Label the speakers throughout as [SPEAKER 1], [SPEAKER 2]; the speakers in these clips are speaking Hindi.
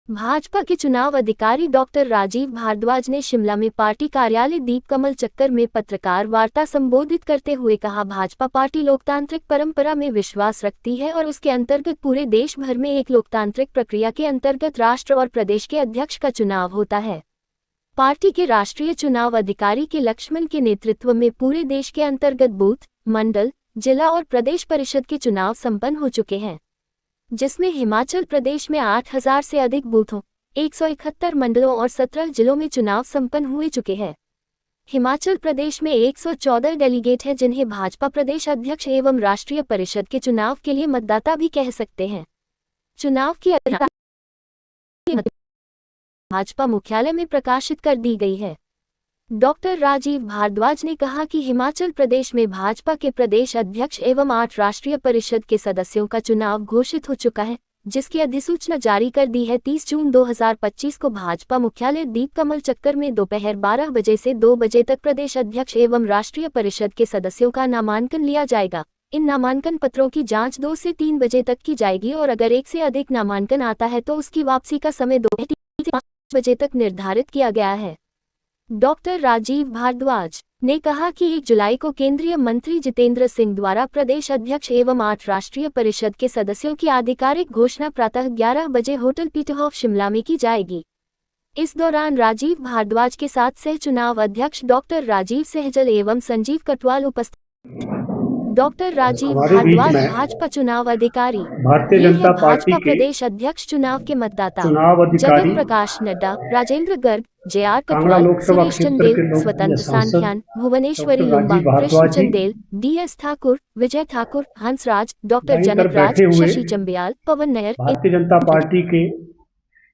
[SPEAKER 1] भाजपा के चुनाव अधिकारी डॉक्टर राजीव भारद्वाज ने शिमला में पार्टी कार्यालय दीपकमल चक्कर में पत्रकार वार्ता संबोधित करते हुए कहा, भाजपा पार्टी लोकतांत्रिक परंपरा में विश्वास रखती है और उसके अंतर्गत पूरे देश भर में एक लोकतांत्रिक प्रक्रिया के अंतर्गत राष्ट्र और प्रदेश के अध्यक्ष का चुनाव होता है। पार्टी के राष्ट्रीय चुनाव अधिकारी के लक्ष्मण के नेतृत्व में पूरे देश के अंतर्गत बूथ, मंडल, जिला और प्रदेश परिषद के चुनाव संपन्न हो चुके हैं, जिसमें हिमाचल प्रदेश में 8,000 से अधिक बूथों, 171 मंडलों और 17 जिलों में चुनाव संपन्न हुए चुके हैं। हिमाचल प्रदेश में 114 डेलीगेट हैं, जिन्हें भाजपा प्रदेश अध्यक्ष एवं राष्ट्रीय परिषद के चुनाव के लिए मतदाता भी कह सकते हैं। चुनाव की भाजपा मुख्यालय में प्रकाशित कर दी गई है। डॉक्टर राजीव भारद्वाज ने कहा कि हिमाचल प्रदेश में भाजपा के प्रदेश अध्यक्ष एवं 8 राष्ट्रीय परिषद के सदस्यों का चुनाव घोषित हो चुका है, जिसकी अधिसूचना जारी कर दी है। 30 जून 2025 को भाजपा मुख्यालय दीपकमल चक्कर में दोपहर 12 बजे से 2 बजे तक प्रदेश अध्यक्ष एवं राष्ट्रीय परिषद के सदस्यों का नामांकन लिया जाएगा। इन नामांकन पत्रों की जाँच 2 से 3 बजे तक की जाएगी और अगर एक से अधिक नामांकन आता है तो उसकी वापसी का समय 2 से 5 बजे तक निर्धारित किया गया है। डॉक्टर राजीव भारद्वाज ने कहा कि 1 जुलाई को केंद्रीय मंत्री जितेंद्र सिंह द्वारा प्रदेश अध्यक्ष एवं 8 राष्ट्रीय परिषद के सदस्यों की आधिकारिक घोषणा प्रातः 11 बजे होटल पीटरहॉफ शिमला में की जाएगी। इस दौरान राजीव भारद्वाज के साथ सह चुनाव अध्यक्ष डॉक्टर राजीव सहजल एवं संजीव कटवाल उपस्थित। डॉक्टर राजीव भारद्वाज भाजपा चुनाव अधिकारी,
[SPEAKER 2] भारतीय जनता पार्टी
[SPEAKER 1] भाजपा
[SPEAKER 2] के
[SPEAKER 1] प्रदेश अध्यक्ष चुनाव के मतदाता
[SPEAKER 2] चुनाव अधिकारी
[SPEAKER 1] जगत प्रकाश नड्डा, राजेंद्र गर्ग, JR
[SPEAKER 2] कांगड़ा
[SPEAKER 1] कटवाल,
[SPEAKER 2] लोकसभा
[SPEAKER 1] सुरेश
[SPEAKER 2] क्षेत्र के
[SPEAKER 1] चंदेल, स्वतंत्र
[SPEAKER 2] सांसद
[SPEAKER 1] सांध्यान, भुवनेश्वरी
[SPEAKER 2] डॉक्टर
[SPEAKER 1] लुम्बा,
[SPEAKER 2] राजीव
[SPEAKER 1] कृष्ण
[SPEAKER 2] भारद्वाज जी
[SPEAKER 1] Chandel, DS Thakur, Vijay Thakur, Hansraj, doctor
[SPEAKER 2] line पर
[SPEAKER 1] जनक राज,
[SPEAKER 2] बैठे हुए
[SPEAKER 1] शशि चंबियाल, पवन नायर,
[SPEAKER 2] भारतीय जनता पार्टी के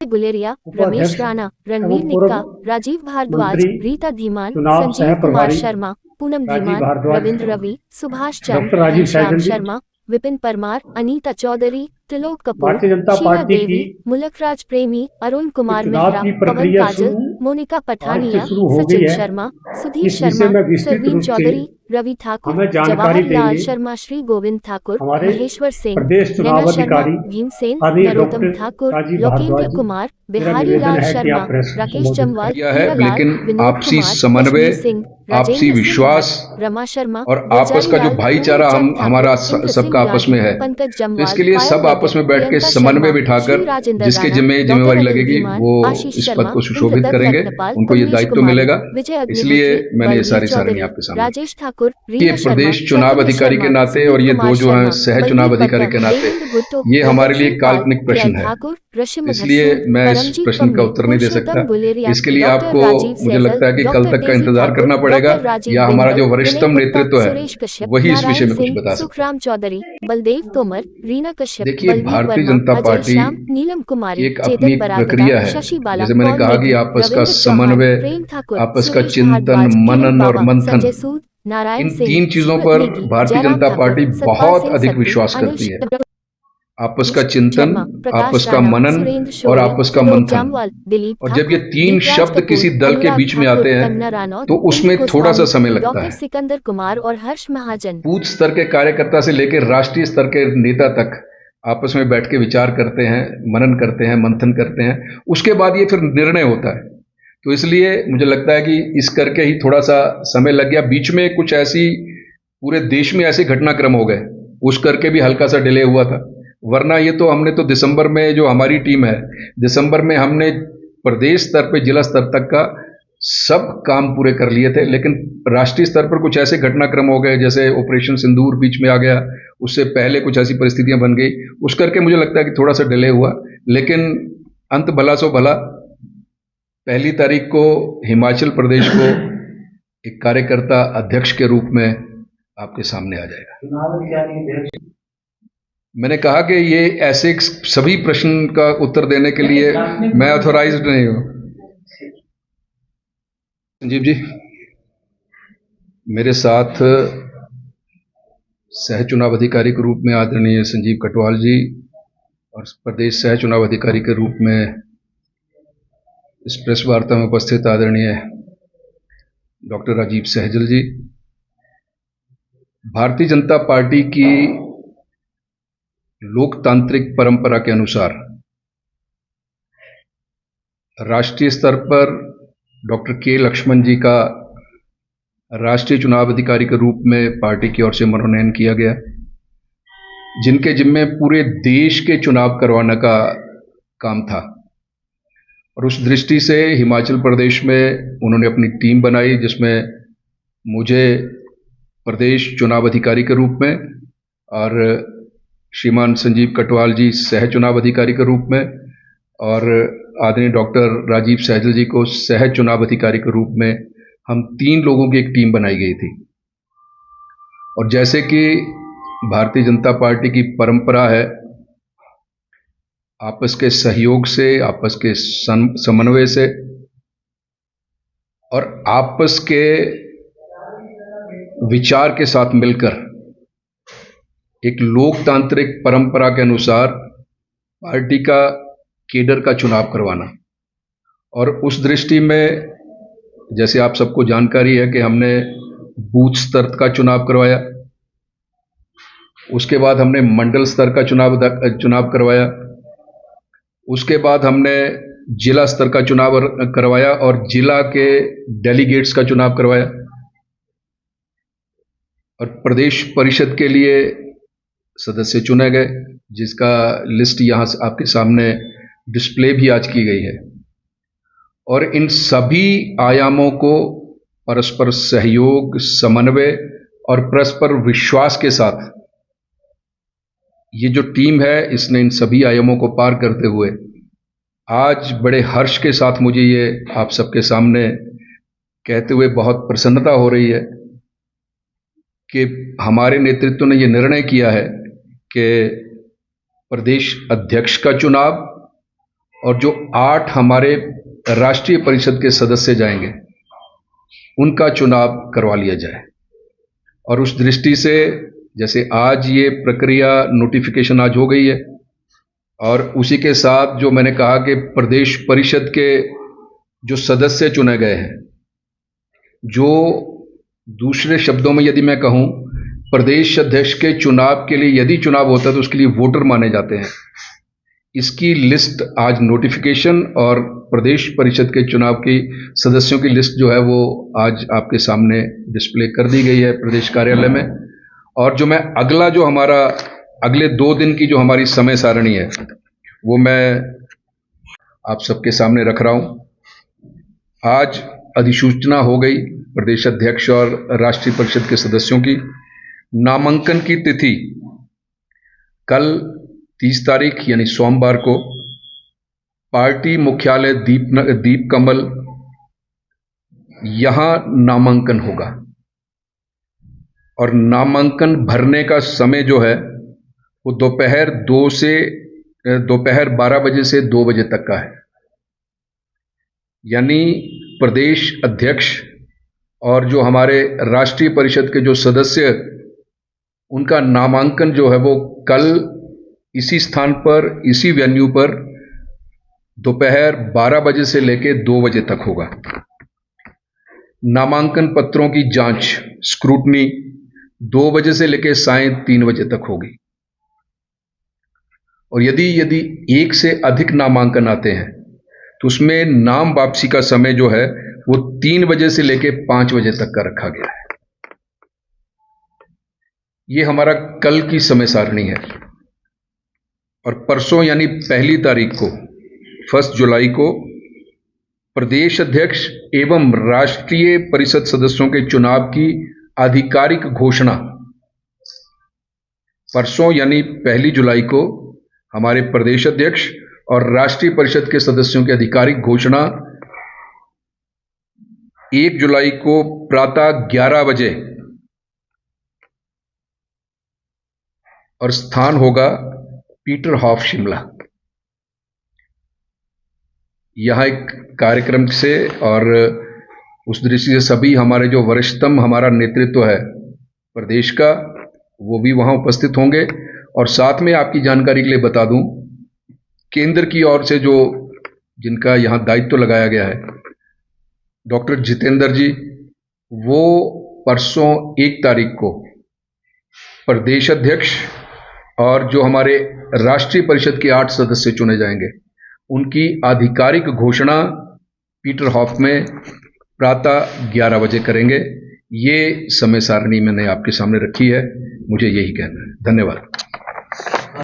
[SPEAKER 1] गुलेरिया, रमेश
[SPEAKER 2] उपाध्यक्ष
[SPEAKER 1] राणा, रणवीर
[SPEAKER 2] एवं पूर्व
[SPEAKER 1] निक्का, राजीव भारद्वाज,
[SPEAKER 2] मंत्री
[SPEAKER 1] रीता धीमान,
[SPEAKER 2] चुनाव
[SPEAKER 1] संजीव
[SPEAKER 2] सह
[SPEAKER 1] कुमार
[SPEAKER 2] प्रभारी
[SPEAKER 1] शर्मा, पूनम
[SPEAKER 2] राजीव
[SPEAKER 1] धीमान,
[SPEAKER 2] भारद्वाज,
[SPEAKER 1] रविंद्र रवि, सुभाष चंद,
[SPEAKER 2] डॉक्टर राजीव
[SPEAKER 1] घनश्याम
[SPEAKER 2] सहजल जी,
[SPEAKER 1] शर्मा, विपिन परमार, अनीता चौधरी, त्रिलोक कपूर,
[SPEAKER 2] भारतीय जनता
[SPEAKER 1] शीला
[SPEAKER 2] पार्टी
[SPEAKER 1] देवी,
[SPEAKER 2] की
[SPEAKER 1] मुलकराज प्रेमी, अरुण कुमार
[SPEAKER 2] चुनाव
[SPEAKER 1] मेहरा,
[SPEAKER 2] की
[SPEAKER 1] पवन
[SPEAKER 2] प्रक्रिया
[SPEAKER 1] काजल, मोनिका
[SPEAKER 2] आज से
[SPEAKER 1] पठानिया,
[SPEAKER 2] शुरू हो गई
[SPEAKER 1] सचिन
[SPEAKER 2] है।
[SPEAKER 1] शर्मा, सुधीर
[SPEAKER 2] इस विषय
[SPEAKER 1] शर्मा,
[SPEAKER 2] में विस्तृत
[SPEAKER 1] सरवीन
[SPEAKER 2] रूप से
[SPEAKER 1] चौधरी, रवि ठाकुर,
[SPEAKER 2] हमें जानकारी
[SPEAKER 1] जवाहर लाल
[SPEAKER 2] देंगे
[SPEAKER 1] शर्मा, श्री गोविंद ठाकुर,
[SPEAKER 2] हमारे
[SPEAKER 1] महेश्वर सिंह,
[SPEAKER 2] प्रदेश
[SPEAKER 1] नैना
[SPEAKER 2] चुनाव
[SPEAKER 1] शर्मा,
[SPEAKER 2] अधिकारी
[SPEAKER 1] भीमसेन,
[SPEAKER 2] आदरणीय
[SPEAKER 1] नरोत्तम
[SPEAKER 2] डॉक्टर
[SPEAKER 1] ठाकुर,
[SPEAKER 2] राजीव
[SPEAKER 1] लोकेंद्र
[SPEAKER 2] भारद्वाज जी।
[SPEAKER 1] कुमार,
[SPEAKER 2] मेरा
[SPEAKER 1] बिहारी
[SPEAKER 2] निवेदन
[SPEAKER 1] लाल
[SPEAKER 2] है कि
[SPEAKER 1] शर्मा,
[SPEAKER 2] आप प्रेस को
[SPEAKER 1] राकेश
[SPEAKER 2] संबोधित
[SPEAKER 1] जम्वाल,
[SPEAKER 2] करें।
[SPEAKER 3] है,
[SPEAKER 1] हीरालाल,
[SPEAKER 3] लेकिन
[SPEAKER 1] विनोद
[SPEAKER 3] आपसी
[SPEAKER 1] कुमार,
[SPEAKER 3] समन्वय,
[SPEAKER 1] कश्मीर सिंह,
[SPEAKER 3] आपसी
[SPEAKER 1] राजेंद्र सिंह
[SPEAKER 3] विश्वास
[SPEAKER 1] भट्ट, रमा शर्मा,
[SPEAKER 3] और आपस
[SPEAKER 1] गुलजारी
[SPEAKER 3] का जो
[SPEAKER 1] लाल,
[SPEAKER 3] भाईचारा
[SPEAKER 1] पूर्णचंद ठाकुर,
[SPEAKER 3] हमारा
[SPEAKER 1] इंद्र सिंह
[SPEAKER 3] सबका आपस
[SPEAKER 1] गांधी,
[SPEAKER 3] में है,
[SPEAKER 1] पंकज
[SPEAKER 3] तो
[SPEAKER 1] जम्वाल,
[SPEAKER 3] इसके लिए
[SPEAKER 1] पायल
[SPEAKER 3] सब आपस
[SPEAKER 1] वैद्य,
[SPEAKER 3] में बैठ के
[SPEAKER 1] प्रियंका
[SPEAKER 3] समन्वय
[SPEAKER 1] शर्मा,
[SPEAKER 3] बिठाकर
[SPEAKER 1] श्री राजेंद्र
[SPEAKER 3] जिसकी
[SPEAKER 1] राणा, डॉक्टर
[SPEAKER 3] जिम्मेवारी
[SPEAKER 1] अनिल
[SPEAKER 3] लगेगी
[SPEAKER 1] धीमान,
[SPEAKER 3] वो
[SPEAKER 1] आशीष
[SPEAKER 3] इस पद
[SPEAKER 1] शर्मा,
[SPEAKER 3] को सुशोभित
[SPEAKER 1] इंद्रदत्त
[SPEAKER 3] करेंगे,
[SPEAKER 1] रत्नपाल,
[SPEAKER 3] उनको ये
[SPEAKER 1] कमलेश
[SPEAKER 3] दायित्व
[SPEAKER 1] कुमारी,
[SPEAKER 3] मिलेगा।
[SPEAKER 1] विजय
[SPEAKER 3] इसलिए
[SPEAKER 1] अग्निहोत्री,
[SPEAKER 3] मैंने ये
[SPEAKER 1] बलवीर
[SPEAKER 3] सारी सारणी
[SPEAKER 1] चौधरी,
[SPEAKER 3] आपके सामने रखी।
[SPEAKER 1] राजेश ठाकुर,
[SPEAKER 3] ये
[SPEAKER 1] रीना शर्मा,
[SPEAKER 3] प्रदेश चुनाव
[SPEAKER 1] चैतन्य
[SPEAKER 3] अधिकारी के
[SPEAKER 1] शर्मा,
[SPEAKER 3] नाते और
[SPEAKER 1] सुनील
[SPEAKER 3] ये
[SPEAKER 1] कुमार
[SPEAKER 3] दो जो हैं
[SPEAKER 1] शर्मा,
[SPEAKER 3] सह
[SPEAKER 1] बलवीर
[SPEAKER 3] चुनाव अधिकारी
[SPEAKER 1] बट्टा,
[SPEAKER 3] के नाते
[SPEAKER 1] देवेंद्र भुट्टो,
[SPEAKER 3] ये हमारे
[SPEAKER 1] उदय
[SPEAKER 3] लिए
[SPEAKER 1] सिंह पाल,
[SPEAKER 3] काल्पनिक
[SPEAKER 1] प्रिया
[SPEAKER 3] प्रश्न है,
[SPEAKER 1] ठाकुर, रशिमधर
[SPEAKER 3] इसलिए
[SPEAKER 1] सूद,
[SPEAKER 3] मैं इस
[SPEAKER 1] परमजीत
[SPEAKER 3] प्रश्न का
[SPEAKER 1] पम्मी,
[SPEAKER 3] उत्तर नहीं दे सकता।
[SPEAKER 1] पुरुषोत्तम गुलेरिया,
[SPEAKER 3] इसके लिए
[SPEAKER 1] डॉक्टर
[SPEAKER 3] आपको
[SPEAKER 1] राजीव
[SPEAKER 3] मुझे
[SPEAKER 1] सैजल,
[SPEAKER 3] लगता है कि कल
[SPEAKER 1] डॉक्टर
[SPEAKER 3] तक का
[SPEAKER 1] तेजी
[SPEAKER 3] इंतजार
[SPEAKER 1] ठाकुर,
[SPEAKER 3] करना पड़ेगा,
[SPEAKER 1] डॉक्टर राजीव
[SPEAKER 3] या हमारा
[SPEAKER 1] बिंदल,
[SPEAKER 3] जो
[SPEAKER 1] विनय
[SPEAKER 3] वरिष्ठतम
[SPEAKER 1] गुप्ता,
[SPEAKER 3] नेतृत्व है
[SPEAKER 1] सुरेश कश्यप,
[SPEAKER 3] वही इस विषय
[SPEAKER 1] नारायण
[SPEAKER 3] में कुछ
[SPEAKER 1] सिंह,
[SPEAKER 3] बता सकता है।
[SPEAKER 1] सुखराम चौधरी, बलदेव तोमर, रीना कश्यप,
[SPEAKER 3] देखिए,
[SPEAKER 1] बलवीर
[SPEAKER 3] भारतीय
[SPEAKER 1] वर्मा,
[SPEAKER 3] जनता
[SPEAKER 1] अजय
[SPEAKER 3] पार्टी
[SPEAKER 1] श्याम, नीलम
[SPEAKER 3] की
[SPEAKER 1] कुमारी,
[SPEAKER 3] एक अपनी
[SPEAKER 1] चेतन बरागटा,
[SPEAKER 3] प्रक्रिया है।
[SPEAKER 1] शशि बाला,
[SPEAKER 3] जैसे मैंने
[SPEAKER 1] कौन
[SPEAKER 3] कहा कि
[SPEAKER 1] नेगी,
[SPEAKER 3] आपस का
[SPEAKER 1] रविंद्र चौहान,
[SPEAKER 3] समन्वय,
[SPEAKER 1] प्रेम ठाकुर,
[SPEAKER 3] आपस का
[SPEAKER 1] सुरेश
[SPEAKER 3] चिंतन,
[SPEAKER 1] भारद्वाज, किरण
[SPEAKER 3] मनन और
[SPEAKER 1] बाबा,
[SPEAKER 3] मंथन,
[SPEAKER 1] संजय सूद, नारायण
[SPEAKER 3] इन
[SPEAKER 1] सिंह,
[SPEAKER 3] 3 चीजों
[SPEAKER 1] सूरत
[SPEAKER 3] पर
[SPEAKER 1] नेगी,
[SPEAKER 3] भारतीय
[SPEAKER 1] जयराम
[SPEAKER 3] जनता
[SPEAKER 1] ठाकुर,
[SPEAKER 3] पार्टी
[SPEAKER 1] सतपाल
[SPEAKER 3] बहुत
[SPEAKER 1] सिंह
[SPEAKER 3] अधिक
[SPEAKER 1] सत्तू,
[SPEAKER 3] विश्वास
[SPEAKER 1] अनिल
[SPEAKER 3] करती है।
[SPEAKER 1] शर्मा,
[SPEAKER 3] आपस का चिंतन,
[SPEAKER 1] शर्मा, प्रकाश
[SPEAKER 3] आपस का
[SPEAKER 1] राणा,
[SPEAKER 3] मनन
[SPEAKER 1] सुरेंद्र
[SPEAKER 3] और
[SPEAKER 1] शौरी,
[SPEAKER 3] आपस का
[SPEAKER 1] त्रिलोक
[SPEAKER 3] मंथन।
[SPEAKER 1] जामवाल, दिलीप
[SPEAKER 3] और जब ये
[SPEAKER 1] ठाकुर,
[SPEAKER 3] 3
[SPEAKER 1] दीपराज
[SPEAKER 3] शब्द
[SPEAKER 1] कपूर,
[SPEAKER 3] किसी दल के
[SPEAKER 1] अनुराग
[SPEAKER 3] बीच में
[SPEAKER 1] ठाकुर,
[SPEAKER 3] आते हैं
[SPEAKER 1] कंगना राणौत,
[SPEAKER 3] तो
[SPEAKER 1] इंद्र
[SPEAKER 3] उसमें थोड़ा सा
[SPEAKER 1] गोस्वामी,
[SPEAKER 3] समय लगता
[SPEAKER 1] डॉक्टर
[SPEAKER 3] है।
[SPEAKER 1] सिकंदर कुमार और हर्ष महाजन।
[SPEAKER 3] बूथ स्तर के कार्यकर्ता से लेकर राष्ट्रीय स्तर के नेता तक आपस में बैठ के विचार करते हैं, मनन करते हैं, मंथन करते हैं, उसके बाद ये फिर निर्णय होता है। तो इसलिए मुझे लगता है कि इस करके ही थोड़ा सा समय लग गया। बीच में कुछ ऐसी पूरे देश में ऐसे घटनाक्रम हो गए, उस करके भी हल्का सा डिले हुआ था। वरना ये तो हमने तो दिसंबर में, जो हमारी टीम है, दिसंबर में हमने प्रदेश स्तर पे जिला स्तर तक का सब काम पूरे कर लिए थे। लेकिन राष्ट्रीय स्तर पर कुछ ऐसे घटनाक्रम हो गए, जैसे ऑपरेशन सिंदूर बीच में आ गया, उससे पहले कुछ ऐसी परिस्थितियां बन गई, उस करके मुझे लगता है कि थोड़ा सा डिले हुआ। लेकिन अंत भला सो भला, 1 तारीख को हिमाचल प्रदेश को एक कार्यकर्ता अध्यक्ष के रूप में आपके सामने आ जाएगा। मैंने कहा कि ये ऐसे सभी प्रश्न का उत्तर देने के लिए मैं ऑथोराइज्ड नहीं हूं। संजीव जी, मेरे साथ सह चुनाव अधिकारी के रूप में आदरणीय संजीव कटवाल जी और प्रदेश सह चुनाव अधिकारी के रूप में इस प्रेस वार्ता में उपस्थित आदरणीय डॉक्टर राजीव सहजल जी। भारतीय जनता पार्टी की लोकतांत्रिक परंपरा के अनुसार राष्ट्रीय स्तर पर डॉक्टर के लक्ष्मण जी का राष्ट्रीय चुनाव अधिकारी के रूप में पार्टी की ओर से मनोनयन किया गया, जिनके जिम्मे पूरे देश के चुनाव करवाने का काम था। और उस दृष्टि से हिमाचल प्रदेश में उन्होंने अपनी टीम बनाई, जिसमें मुझे प्रदेश चुनाव अधिकारी के रूप में और श्रीमान संजीव कटवाल जी सह चुनाव अधिकारी के रूप में और आदरणीय डॉक्टर राजीव सहजल जी को सह चुनाव अधिकारी के रूप में हम 3 लोगों की एक टीम बनाई गई थी। और जैसे कि भारतीय जनता पार्टी की परंपरा है, आपस के सहयोग से, आपस के समन्वय से और आपस के विचार के साथ मिलकर एक लोकतांत्रिक परंपरा के अनुसार पार्टी का केडर का चुनाव करवाना। और उस दृष्टि में जैसे आप सबको जानकारी है कि हमने बूथ स्तर का चुनाव करवाया, उसके बाद हमने मंडल स्तर का चुनाव करवाया, उसके बाद हमने जिला स्तर का चुनाव करवाया और जिला के डेलीगेट्स का चुनाव करवाया। और प्रदेश परिषद के लिए सदस्य चुने गए, जिसका लिस्ट यहाँ आपके सामने डिस्प्ले भी आज की गई है। और इन सभी आयामों को परस्पर सहयोग, समन्वय और परस्पर विश्वास के साथ ये जो टीम है, इसने इन सभी आयामों को पार करते हुए आज बड़े हर्ष के साथ मुझे ये आप सबके सामने कहते हुए बहुत प्रसन्नता हो रही है कि हमारे नेतृत्व ने ये निर्णय किया है कि प्रदेश अध्यक्ष का चुनाव और जो 8 हमारे राष्ट्रीय परिषद के सदस्य जाएंगे उनका चुनाव करवा लिया जाए। और उस दृष्टि से जैसे आज ये प्रक्रिया नोटिफिकेशन आज हो गई है और उसी के साथ जो मैंने कहा कि प्रदेश परिषद के जो सदस्य चुने गए हैं, जो दूसरे शब्दों में यदि मैं कहूं, प्रदेश अध्यक्ष के चुनाव के लिए यदि चुनाव होता है तो उसके लिए वोटर माने जाते हैं, इसकी लिस्ट आज नोटिफिकेशन और प्रदेश परिषद के चुनाव की सदस्यों की लिस्ट जो है वो आज आपके सामने डिस्प्ले कर दी गई है प्रदेश कार्यालय में। और जो मैं अगला जो हमारा अगले 2 दिन की जो हमारी समय सारणी है वो मैं आप सबके सामने रख रहा हूं। आज अधिसूचना हो गई प्रदेश अध्यक्ष और राष्ट्रीय परिषद के सदस्यों की। नामांकन की तिथि कल 30 तारीख यानी सोमवार को पार्टी मुख्यालय दीप कमल यहां नामांकन होगा। और नामांकन भरने का समय जो है वो दोपहर 12 बजे से 2 बजे तक का है। यानी प्रदेश अध्यक्ष और जो हमारे राष्ट्रीय परिषद के जो सदस्य, उनका नामांकन जो है वो कल इसी स्थान पर, इसी वेन्यू पर दोपहर 12 बजे से लेकर 2 बजे तक होगा। नामांकन पत्रों की जांच, स्क्रूटनी 2 बजे से लेकर सायं 3 बजे तक होगी। और यदि 1 से अधिक नामांकन आते हैं तो उसमें नाम वापसी का समय जो है वो 3 बजे से लेकर 5 बजे तक का रखा गया है। ये हमारा कल की समय सारणी है। और परसों यानी 1 तारीख को 1 जुलाई को प्रदेश अध्यक्ष एवं राष्ट्रीय परिषद सदस्यों के चुनाव की आधिकारिक घोषणा, परसों यानी 1 जुलाई को हमारे प्रदेश अध्यक्ष और राष्ट्रीय परिषद के सदस्यों की आधिकारिक घोषणा 1 जुलाई को प्रातः 11 बजे और स्थान होगा पीटरहॉफ शिमला। यहां एक कार्यक्रम से और उस दृष्टि से सभी हमारे जो वरिष्ठतम हमारा नेतृत्व है प्रदेश का, वो भी वहां उपस्थित होंगे। और साथ में आपकी जानकारी के लिए बता दूं, केंद्र की ओर से जो जिनका यहां दायित्व लगाया गया है, डॉक्टर जितेंद्र जी, वो परसों 1 तारीख को प्रदेश अध्यक्ष और जो हमारे राष्ट्रीय परिषद के 8 सदस्य चुने जाएंगे उनकी आधिकारिक घोषणा पीटरहॉफ में प्रातः 11 बजे करेंगे। ये समय सारणी मैंने आपके सामने रखी है, मुझे यही कहना है। धन्यवाद।